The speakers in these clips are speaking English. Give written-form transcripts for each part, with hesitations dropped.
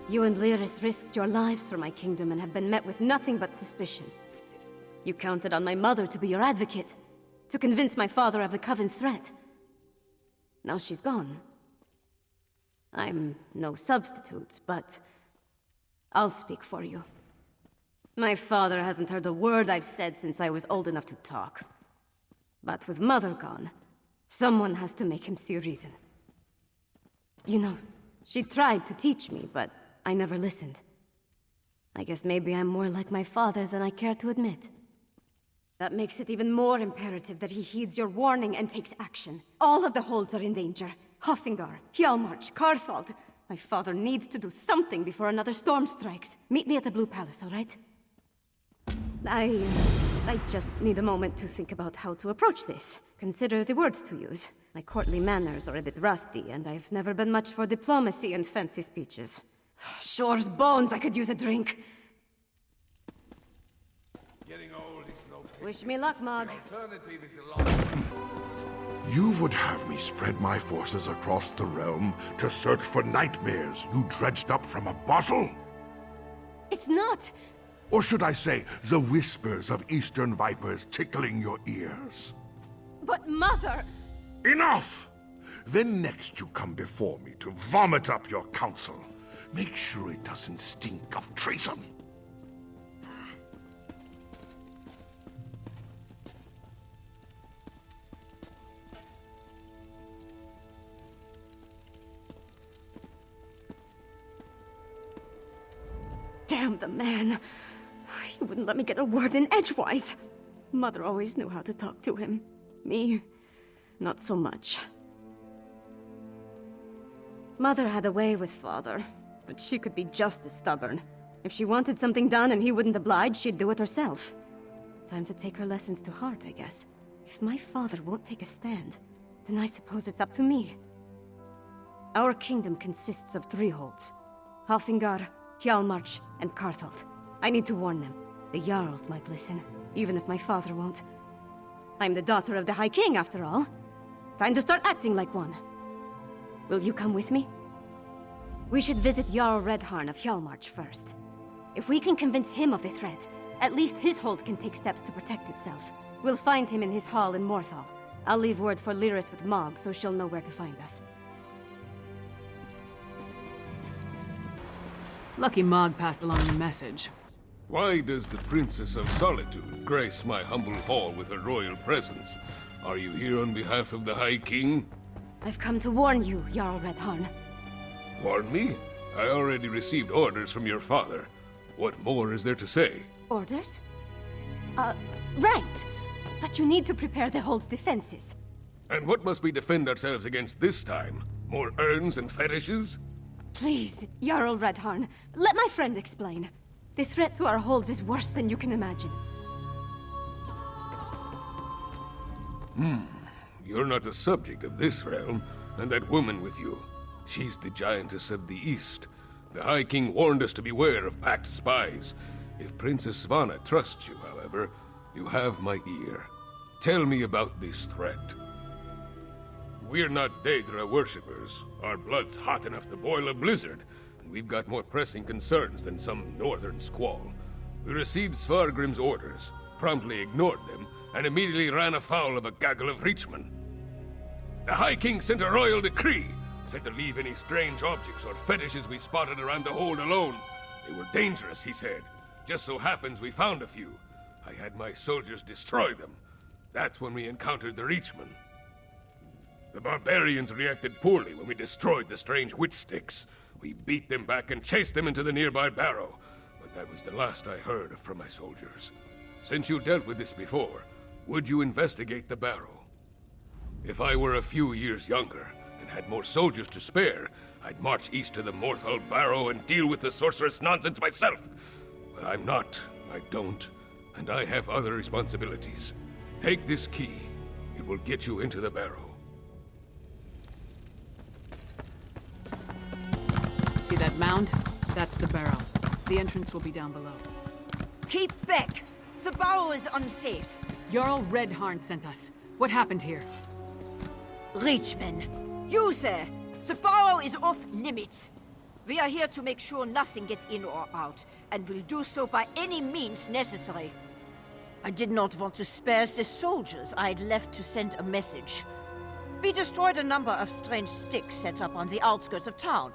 You and Lyris risked your lives for my kingdom and have been met with nothing but suspicion. You counted on my mother to be your advocate, to convince my father of the Coven's threat. Now she's gone. I'm no substitute, but I'll speak for you. My father hasn't heard a word I've said since I was old enough to talk. But with Mother gone, someone has to make him see reason. You know, she tried to teach me, but I never listened. I guess maybe I'm more like my father than I care to admit. That makes it even more imperative that he heeds your warning and takes action. All of the holds are in danger. Hoffingar, Hjalmarch, Karthald. My father needs to do something before another storm strikes. Meet me at the Blue Palace, all right? I just need a moment to think about how to approach this. Consider the words to use. My courtly manners are a bit rusty, and I've never been much for diplomacy and fancy speeches. Shore's bones, I could use a drink. Getting old is no pity. Wish me luck, Mog. The alternative is a lot. You would have me spread my forces across the realm to search for nightmares you dredged up from a bottle? It's not! Or should I say, the whispers of eastern vipers tickling your ears? But Mother! Enough! Then next you come before me to vomit up your counsel. Make sure it doesn't stink of treason. Damn the man. He wouldn't let me get a word in edgewise. Mother always knew how to talk to him. Me, not so much. Mother had a way with Father, but she could be just as stubborn. If she wanted something done and he wouldn't oblige, she'd do it herself. Time to take her lessons to heart, I guess. If my father won't take a stand, then I suppose it's up to me. Our kingdom consists of 3 holds. Hoffingar, Hjalmarch, and Karthald. I need to warn them. The Jarls might listen, even if my father won't. I'm the daughter of the High King, after all. Time to start acting like one. Will you come with me? We should visit Jarl Redharn of Hjalmarch first. If we can convince him of the threat, at least his hold can take steps to protect itself. We'll find him in his hall in Morthal. I'll leave word for Lyris with Mog, so she'll know where to find us. Lucky Mog passed along the message. Why does the Princess of Solitude grace my humble hall with her royal presence? Are you here on behalf of the High King? I've come to warn you, Jarl Redharn. Warn me? I already received orders from your father. What more is there to say? Orders? Right. But you need to prepare the hold's defenses. And what must we defend ourselves against this time? More urns and fetishes? Please, Jarl Redharn, let my friend explain. The threat to our holds is worse than you can imagine. You're not the subject of this realm, and that woman with you. She's the giantess of the East. The High King warned us to beware of packed spies. If Princess Svanna trusts you, however, you have my ear. Tell me about this threat. We're not Daedra worshippers. Our blood's hot enough to boil a blizzard, and we've got more pressing concerns than some northern squall. We received Svargrim's orders, promptly ignored them, and immediately ran afoul of a gaggle of Reachmen. The High King sent a royal decree, said to leave any strange objects or fetishes we spotted around the hold alone. They were dangerous, he said. Just so happens we found a few. I had my soldiers destroy them. That's when we encountered the Reachmen. The barbarians reacted poorly when we destroyed the strange witch sticks. We beat them back and chased them into the nearby barrow. But that was the last I heard from my soldiers. Since you dealt with this before, would you investigate the barrow? If I were a few years younger, and had more soldiers to spare, I'd march east to the Morthal barrow and deal with the sorceress nonsense myself. But I'm not, I don't, and I have other responsibilities. Take this key. It will get you into the barrow. See that mound? That's the barrel. The entrance will be down below. Keep back! The barrow is unsafe. Jarl Redharn sent us. What happened here? Reachmen. You, sir. The barrow is off limits. We are here to make sure nothing gets in or out, and will do so by any means necessary. I did not want to spare the soldiers I'd left to send a message. We destroyed a number of strange sticks set up on the outskirts of town.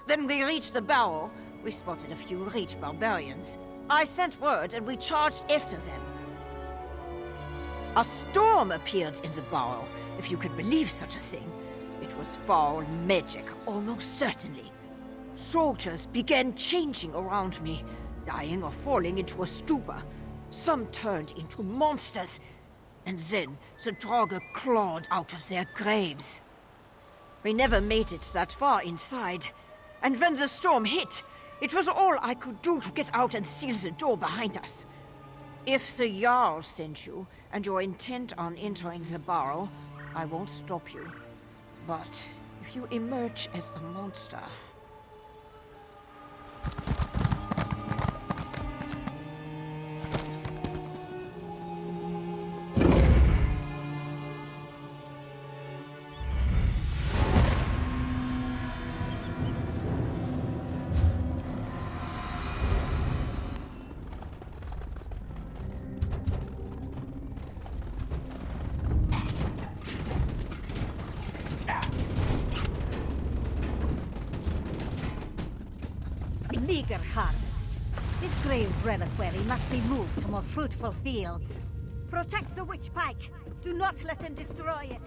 Then we reached the barrow. We spotted a few Reach barbarians. I sent word and we charged after them. A storm appeared in the barrow, if you could believe such a thing. It was foul magic, almost certainly. Soldiers began changing around me, dying or falling into a stupor. Some turned into monsters, and then the Draugr clawed out of their graves. We never made it that far inside, and when the storm hit, it was all I could do to get out and seal the door behind us. If the Jarl sent you, and you're intent on entering the barrow, I won't stop you. But if you emerge as a monster... Meager harvest. This grave reliquary must be moved to more fruitful fields. Protect the witch pike. Do not let them destroy it.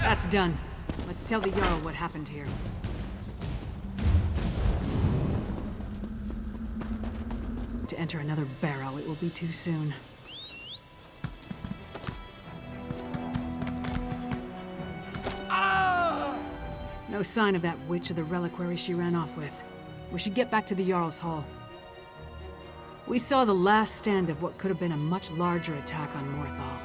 That's done. Let's tell the Jarl what happened here. To enter another barrow, it will be too soon. No sign of that witch or the reliquary she ran off with. We should get back to the Jarl's Hall. We saw the last stand of what could have been a much larger attack on Morthal.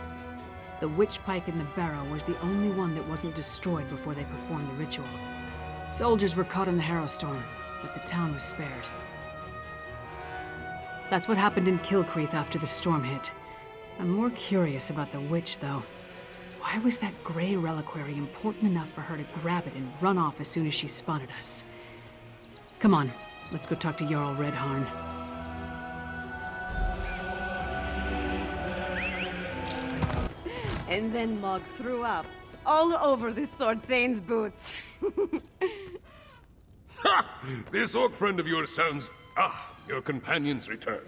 The witch pike in the barrow was the only one that wasn't destroyed before they performed the ritual. Soldiers were caught in the Harrowstorm, but the town was spared. That's what happened in Kilcreath after the storm hit. I'm more curious about the witch, though. Why was that gray reliquary important enough for her to grab it and run off as soon as she spotted us? Come on, let's go talk to Jarl Redharn. And then Mog threw up all over the Sword Thane's boots. Ha! This orc friend of yours sounds... Ah, your companion's return.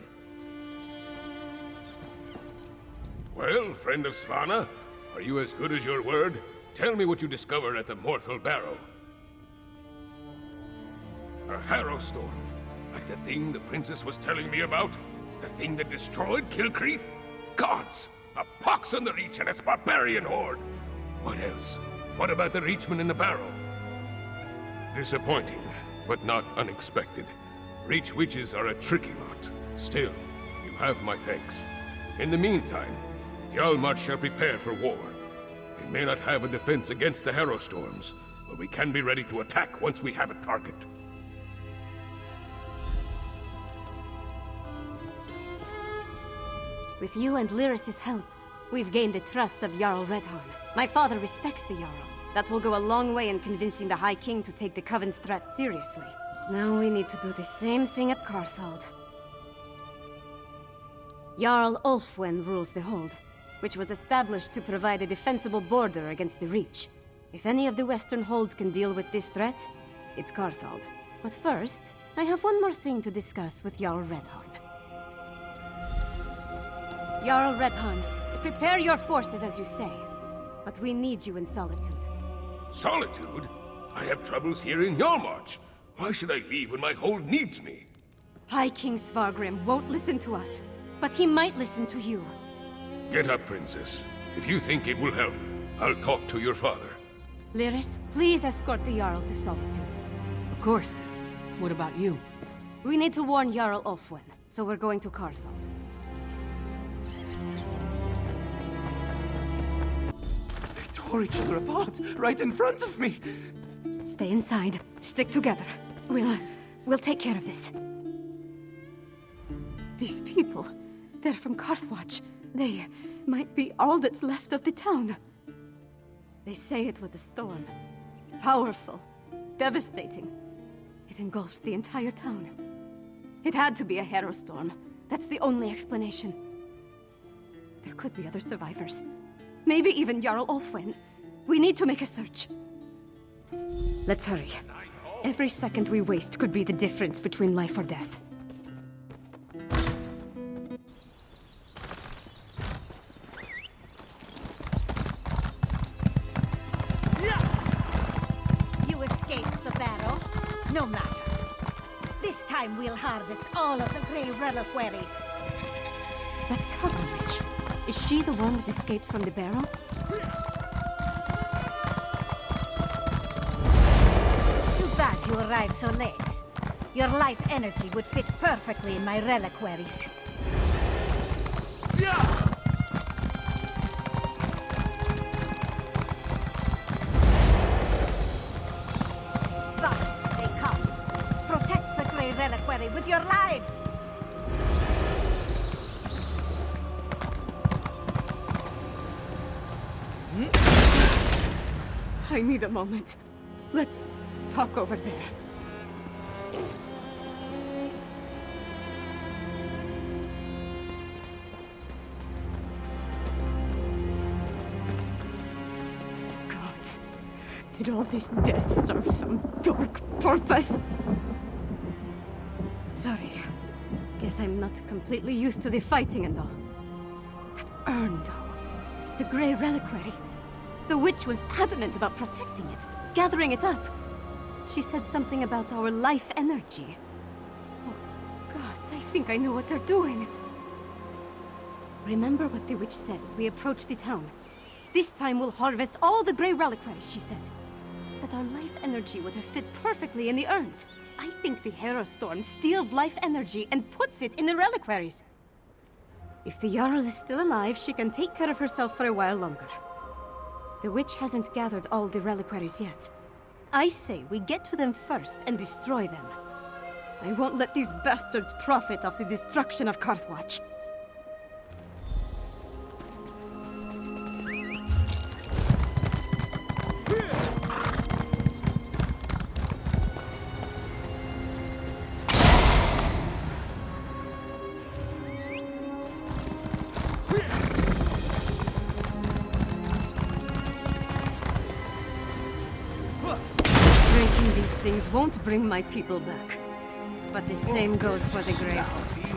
Well, friend of Svanna, are you as good as your word? Tell me what you discovered at the Morthal Barrow. A Harrowstorm, like the thing the princess was telling me about? The thing that destroyed Kilcreath? Gods! A pox on the Reach and its barbarian horde! What else? What about the Reachmen in the barrow? Disappointing, but not unexpected. Reach witches are a tricky lot. Still, you have my thanks. In the meantime, Hjalmar shall prepare for war. We may not have a defense against the Harrowstorms, but we can be ready to attack once we have a target. With you and Lyris's help, we've gained the trust of Jarl Redharn. My father respects the Jarl. That will go a long way in convincing the High King to take the Coven's threat seriously. Now we need to do the same thing at Carthald. Jarl Ulfwen rules the Hold, which was established to provide a defensible border against the Reach. If any of the Western Holds can deal with this threat, it's Carthald. But first, I have one more thing to discuss with Jarl Redharn. Jarl Redharn, prepare your forces as you say. But we need you in Solitude. Solitude? I have troubles here in Hjalmarch. Why should I leave when my hold needs me? High King Svargrim won't listen to us, but he might listen to you. Get up, Princess. If you think it will help, I'll talk to your father. Lyris, please escort the Jarl to Solitude. Of course. What about you? We need to warn Jarl Ulfwen, so we're going to Carthald. They tore each other apart, right in front of me. Stay inside. Stick together. We'll take care of this. These people, they're from Carthwatch. They might be all that's left of the town. They say it was a storm. Powerful. Devastating. It engulfed the entire town. It had to be a hero storm. That's the only explanation. There could be other survivors. Maybe even Jarl Ulfwin. We need to make a search. Let's hurry. Every second we waste could be the difference between life or death. You escaped the barrow? No matter. This time we'll harvest all of the Grey Reliquaries. That's Blackreach. Is she the one that escaped from the barrow? Too bad you arrived so late. Your life energy would fit perfectly in my reliquaries. But they come. Protect the Grey Reliquary with your lives! I need a moment. Let's talk over there. Gods, did all this death serve some dark purpose? Sorry. Guess I'm not completely used to the fighting and all. That urn, though. The Grey Reliquary. The witch was adamant about protecting it, gathering it up. She said something about our life energy. Oh, gods, I think I know what they're doing. Remember what the witch said as we approach the town. This time we'll harvest all the Grey Reliquaries, she said. That our life energy would have fit perfectly in the urns. I think the Hero Storm steals life energy and puts it in the reliquaries. If the Jarl is still alive, she can take care of herself for a while longer. The witch hasn't gathered all the reliquaries yet. I say we get to them first and destroy them. I won't let these bastards profit off the destruction of Carthwatch. Things won't bring my people back. But the same goes for the Grey Host.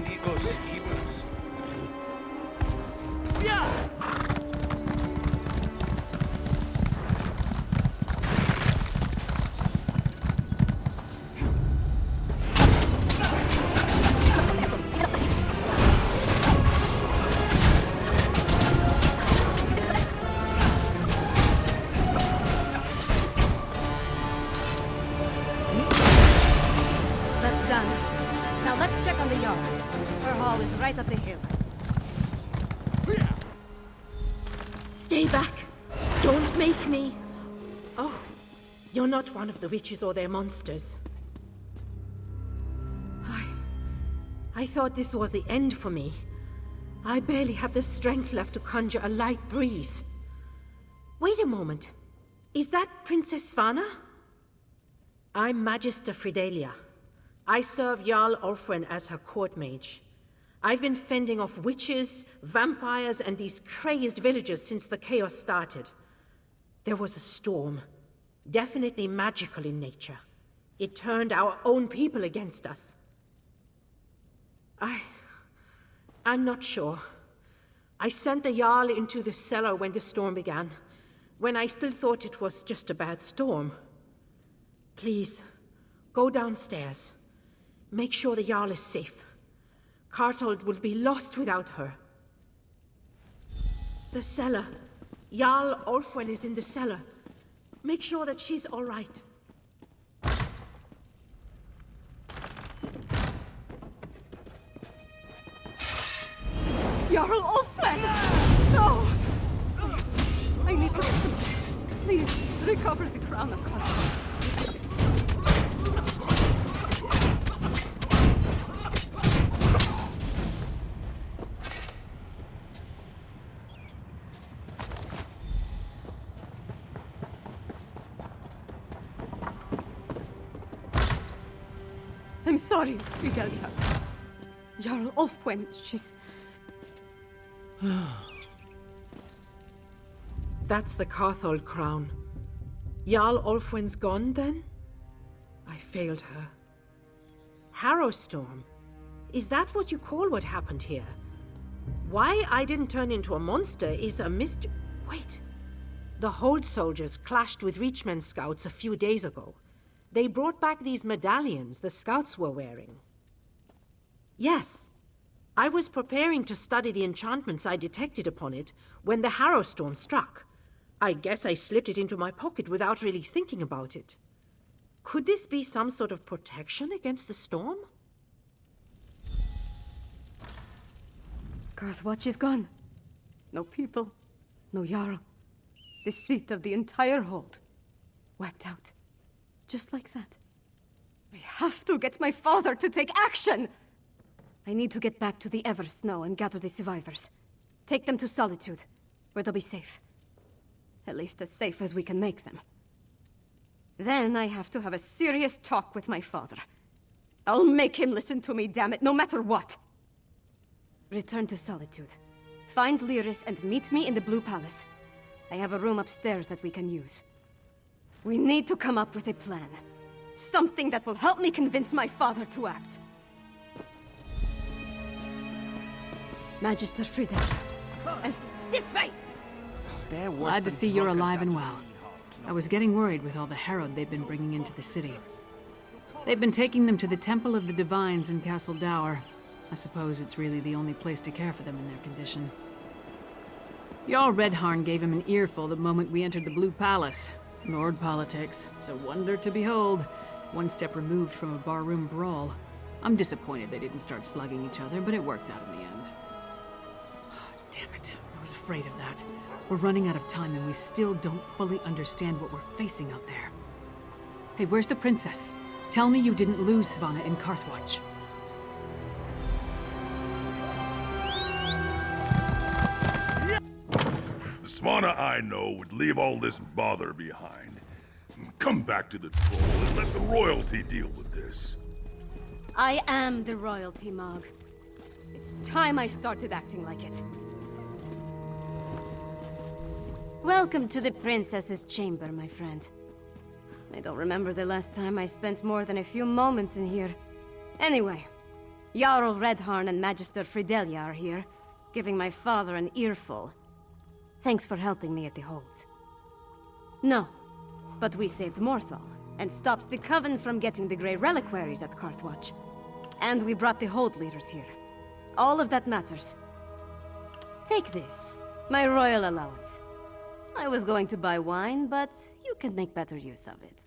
Right up the hill. Stay back! Don't make me! Oh, you're not one of the witches or their monsters. I thought this was the end for me. I barely have the strength left to conjure a light breeze. Wait a moment. Is that Princess Svanna? I'm Magister Fidelia. I serve Jarl Ulfwin as her court mage. I've been fending off witches, vampires, and these crazed villagers since the chaos started. There was a storm, definitely magical in nature. It turned our own people against us. I'm not sure. I sent the Jarl into the cellar when the storm began, when I still thought it was just a bad storm. Please, go downstairs. Make sure the Jarl is safe. Cartold will be lost without her. The cellar. Jarl Ulfwin is in the cellar. Make sure that she's all right. Jarl Ulfwin! No! I need to get some please recover the crown of Carthage. I'm sorry, Fidelia. Jarl Ulfwen, she's... That's the Carthold crown. Jarl Ulfwen's gone, then? I failed her. Harrowstorm? Is that what you call what happened here? Why I didn't turn into a monster is a mystery. Wait. The Hold soldiers clashed with Reachman scouts a few days ago. They brought back these medallions the scouts were wearing. Yes. I was preparing to study the enchantments I detected upon it when the Harrowstorm struck. I guess I slipped it into my pocket without really thinking about it. Could this be some sort of protection against the storm? Carthwatch is gone. No people, no Jarl. The seat of the entire hold. Wiped out. Just like that. I have to get my father to take action! I need to get back to the Eversnow and gather the survivors. Take them to Solitude, where they'll be safe. At least as safe as we can make them. Then I have to have a serious talk with my father. I'll make him listen to me, damn it, no matter what! Return to Solitude. Find Lyris and meet me in the Blue Palace. I have a room upstairs that we can use. We need to come up with a plan. Something that will help me convince my father to act. Magister Fridelia. As this way! Glad to see you're alive and well. I was getting worried with all the Herod they've been bringing into the city. They've been taking them to the Temple of the Divines in Castle Dower. I suppose it's really the only place to care for them in their condition. Jarl Redharn gave him an earful the moment we entered the Blue Palace. Nord politics. It's a wonder to behold. One step removed from a barroom brawl. I'm disappointed they didn't start slugging each other, but it worked out in the end. Damn it. I was afraid of that. We're running out of time and we still don't fully understand what we're facing out there. Hey, where's the princess? Tell me you didn't lose Svanna in Carthwatch. The Svanna I know would leave all this bother behind. Come back to the troll and let the royalty deal with this. I am the royalty, Mog. It's time I started acting like it. Welcome to the princess's chamber, my friend. I don't remember the last time I spent more than a few moments in here. Anyway, Jarl Redharn and Magister Fridelia are here, giving my father an earful. Thanks for helping me at the holds. No, but we saved Morthal, and stopped the Coven from getting the Grey Reliquaries at Carthwatch. And we brought the hold leaders here. All of that matters. Take this, my royal allowance. I was going to buy wine, but you can make better use of it.